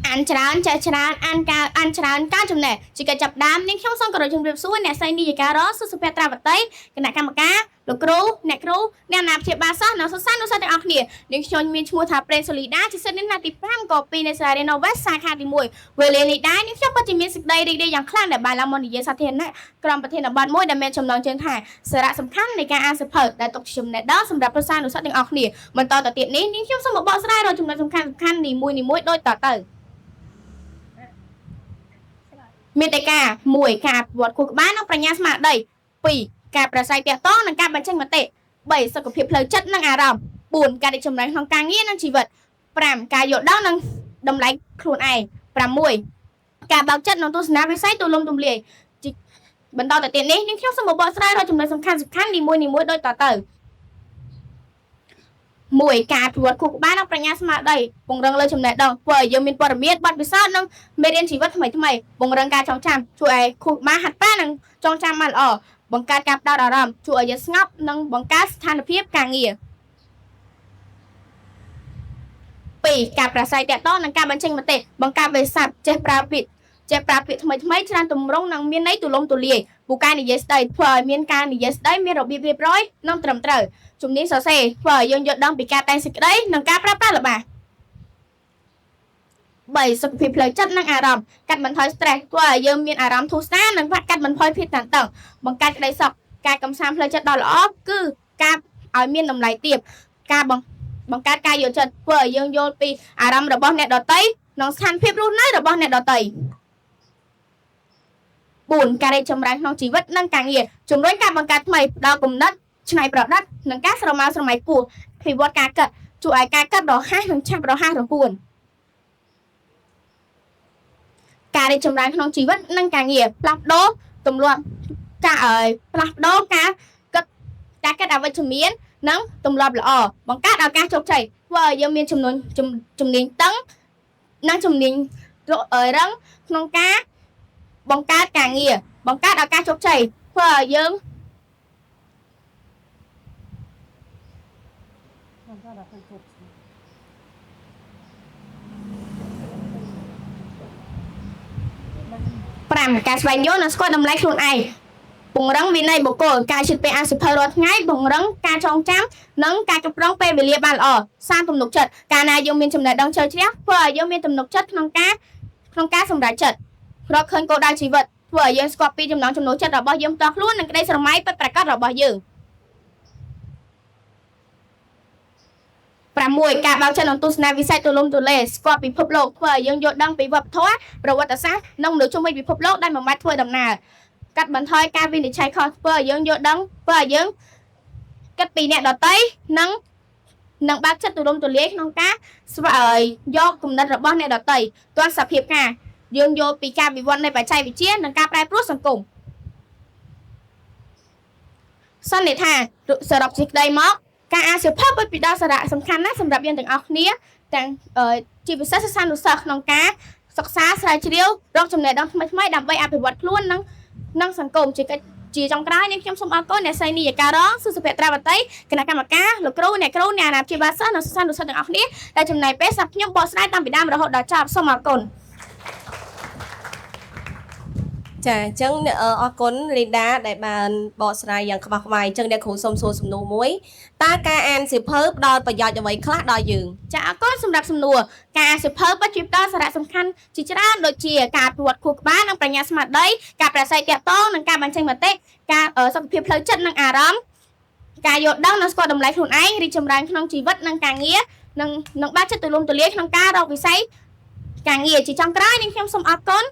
អានច្រើនចេះច្រើនអានការអានច្រើនការចំណេះជាកិច្ចចាប់ដើមនាងខ្ញុំសូមគោរពជំរាបសួរអ្នកស្រីនីយិការសុសុភ័ត្រាវតីគណៈកម្មការលោកគ្រូអ្នកគ្រូអ្នកអាណាព្យាបាលសិស្សនិងសិស្សានុសិស្សទាំងអស់គ្នានាងខ្ញុំមានឈ្មោះថាប្រេងសូលីដាជាសិស្សនិស្សិតទី5ក2នៃសាលារៀន Novest សាខាទី1វេលានេះដែរនាងខ្ញុំពិតជាមានសេចក្តីរីករាយយ៉ាងខ្លាំងដែលបានឡើងមកនិយាយសាធារណៈក្រុមប្រធានបទមួយដែលមានចំណងជើងថាសារៈសំខាន់នៃការអានសៀវភៅដែលទុកជាចំណេះដឹងសម្រាប់សិស្សានុសិស្សទាំងអស់គ្នាបន្តទៅទៀតនេះនាងខ្ញុំសូមបកស្រាយរកចំណុចសំខាន់ៗនីមួយៗដូចតទៅមេតិកា1ការប្រវត្តិខួរក្បាលនិងប្រាជ្ញាស្មារតី2ការប្រស័យទាក់ទងនិងការបញ្ចេញមតិ3សុខភាពផ្លូវចិត្តនិងអារម្មណ៍4ការរីកចម្រើនក្នុងការងារនិងជីវិត5ការយល់ដឹងនិងតម្លៃខ្លួនឯង6ការបើកចិត្តនិងទស្សនវិស័យទូលំទូលាយបន្តទៅទៀតនេះនាងខ្ញុំសូមបកស្រាយរកចំណុចសំខាន់ៗនីមួយៗដូចតទៅ1ការប្រវត្តិខួរក្បាលនិងប្រាជ្ញាស្មារតីពង្រឹងលើចំណេះដឹងធ្វើឲ្យយើងមានព័ត៌មានបទពិសោធន៍និងមេរៀនជីវិតថ្មីៗពង្រឹងការចងចាំជួយឲ្យខួរក្បាលហាត់ប្រាណនិងចងចាំបានល្អបង្កើតការផ្ដោតអារម្មណ៍ជួយឲ្យយើងស្ងប់និងបង្កើតស្ថានភាពការងារ2ការប្រាស្រ័យទាក់ទងនិងការបញ្ចេញមតិបង្កើតវាសាស្ត្រចេះប្រើពាក្យថ្មីច្រើនទម្រង់និងមានន័យទូលំទូលាយពូកែនិយាយស្ដីធ្វើឲ្យមានការនិយាយស្ដីមានរបៀបរៀបរយនិងត្រឹមត្រូវជំនាញសរសេរធ្វើឲ្យយើងយល់ដឹងពីការតែងសេចក្ដីនិងការប្រើប្រាស់ល្បះ3សុខភាពផ្លូវចិត្តនិងអារម្មណ៍កាត់បន្ថយ stress ធ្វើឲ្យយើងមានអារម្មណ៍ធូរស្រាលនិងកាត់បន្ថយភាពតានតឹងបង្កើតក្ដីសុខការកំសាន្តផ្លូវចិត្តដ៏ល្អគឺការឲ្យមានតម្លៃទាបការបង្កើតការយល់ចិត្តធ្វើឲ្យយើងយល់ពីអារម្មណ៍របស់អ្នកដទៃនិងស្ថានភាពរស់នៅរបស់អ្នកដទៃ4ការរីកចម្រើនក្នុងជីវិតនិងការងារជំរុញការបង្កើតថ្មីផ្ដល់គំនិតច្នៃប្រឌិតនិងការស្រមើស្រមៃខ្ពស់អភិវឌ្ឍការគិតជួយឲ្យការគិតរហ័សនិងឆាប់រហ័សរហួនការរីកចម្រើនក្នុងជីវិតនិងការងារផ្លាស់ប្ដូរទម្លាប់ផ្លាស់ប្ដូរការគិតអវិជ្ជមាននិងទម្លាប់ល្អបង្កើតឱកាសជោគជ័យធ្វើឲ្យយើងមានជំនាញតឹងនិងជំនាញរឹងក្នុងការបង្កើតការងារបង្កើតឱកាសជោគជ័យធ្វើឲ្យយើង5ការស្វែងយល់និងស្គាល់តម្លៃខ្លួនឯងពង្រឹងវិន័យបុគ្គលការជិតពេលអានសៀវភៅរាល់ថ្ងៃពង្រឹងការចងចាំនិងការគ្រប់គ្រងពេលវេលាបានល្អសាងទំនុកចិត្តកាលណាយើងមានចំណេះដឹងជ្រៅជ្រះធ្វើឲ្យយើងមានទំនុកចិត្តក្នុងការសម្រេចចិត្តរកឃើញគោលដៅជីវិតធ្វើឲ្យយើងស្គាល់ពីចំណង់ចំណូលចិត្តរបស់យើងផ្ទាល់ខ្លួននិងក្តីស្រមៃពិតប្រាកដរបស់យើង6ការបើកចិត្តនិងទស្សនវិស័យទូលំទូលាយស្គាល់ពិភពលោកធ្វើឲ្យយើងយល់ដឹងពីវប្បធម៌ប្រវត្តិសាស្ត្រនិងមនុស្សជុំវិញពិភពលោកដែលមិនបាច់ធ្វើដំណើរកាត់បន្ថយការវិនិច្ឆ័យខុសធ្វើឲ្យយើងយល់ដឹងធ្វើឲ្យយើងគិតពីអ្នកដទៃនិងបើកចិត្តទូលំទូលាយក្នុងការស្វែងយកគំនិតរបស់អ្នកដទៃទាន់សភាពការយើងយល់ពីការវិវត្តនៃបច្ចេកវិទ្យានិងការប្រែប្រួលសង្គមសន្និដ្ឋានសរុបសេចក្តីមកការអានសៀវភៅពិតពីដល់សារៈសំខាន់ណាស់សម្រាប់យើងទាំងអស់គ្នាទាំងជាពិសេសសិស្សានុសិស្សក្នុងការសិក្សាស្រាវជ្រាវរកចំណេះដឹងថ្មីៗដើម្បីអភិវឌ្ឍខ្លួននិងសង្គមជាចុងក្រោយនេះខ្ញុំសូមអរគុណអ្នកស្រីនីយិការសុសុភ័ត្រាវតីគណៈកម្មការលោកគ្រូអ្នកអាណាព្យាបាលសិស្សនិងសិស្សានុសិស្សទាំងអស់គ្នាដែលចំណាយពេលសម្រាប់ខ្ញុំបកស្រាយតាំងពីដើមរហូតដល់ចប់សូមអរគុណចាអញ្ចឹងអរគុណលីដាដែលបានបកស្រាយយ៉ាងក្បោះក្បាយអញ្ចឹងអ្នកគ្រូសូមសួរសំណួរមួយតើការអានសៀវភៅផ្ដល់ប្រយោជន៍អ្វីខ្លះដល់យើងចាអរគុណសម្រាប់សំណួរការអានសៀវភៅពិតជាផ្ដល់សារៈសំខាន់ជាច្រើនដូចជាការប្រវត្តិខួរក្បាលនិងប្រាជ្ញាស្មារតីការប្រាស្រ័យទាក់ទងនិងការបញ្ចេញមតិការសុខភាពផ្លូវចិត្តនិងអារម្មណ៍ការយល់ដឹងនិងស្គាល់តម្លៃខ្លួនឯងរីកចម្រើនក្នុងជីវិតនិងការងារនិងបើកចិត្តទូលំទូលាយក្នុងការរកវិស័យការងារជាចុងក្រោយនេះខ្ញុំសូមអរគុណ